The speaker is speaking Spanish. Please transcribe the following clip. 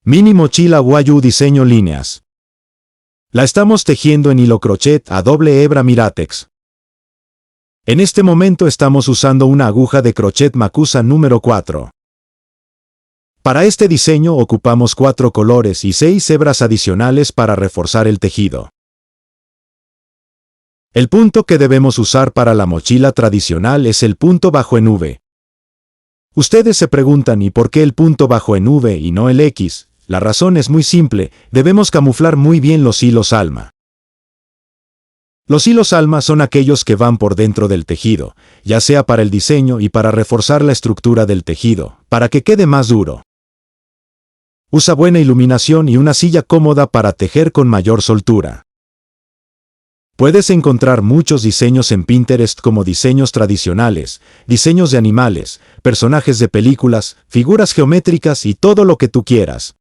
Mini mochila Wayu diseño líneas. La estamos tejiendo en hilo crochet a doble hebra Miratex. En este momento estamos usando una aguja de crochet Makusa número 4. Para este diseño ocupamos 4 colores y 6 hebras adicionales para reforzar el tejido. El punto que debemos usar para la mochila tradicional es el punto bajo en V. Ustedes se preguntan ¿y por qué el punto bajo en V y no el X? La razón es muy simple, debemos camuflar muy bien los hilos alma. Los hilos alma son aquellos que van por dentro del tejido, ya sea para el diseño y para reforzar la estructura del tejido, para que quede más duro. Usa buena iluminación y una silla cómoda para tejer con mayor soltura. Puedes encontrar muchos diseños en Pinterest como diseños tradicionales, diseños de animales, personajes de películas, figuras geométricas y todo lo que tú quieras.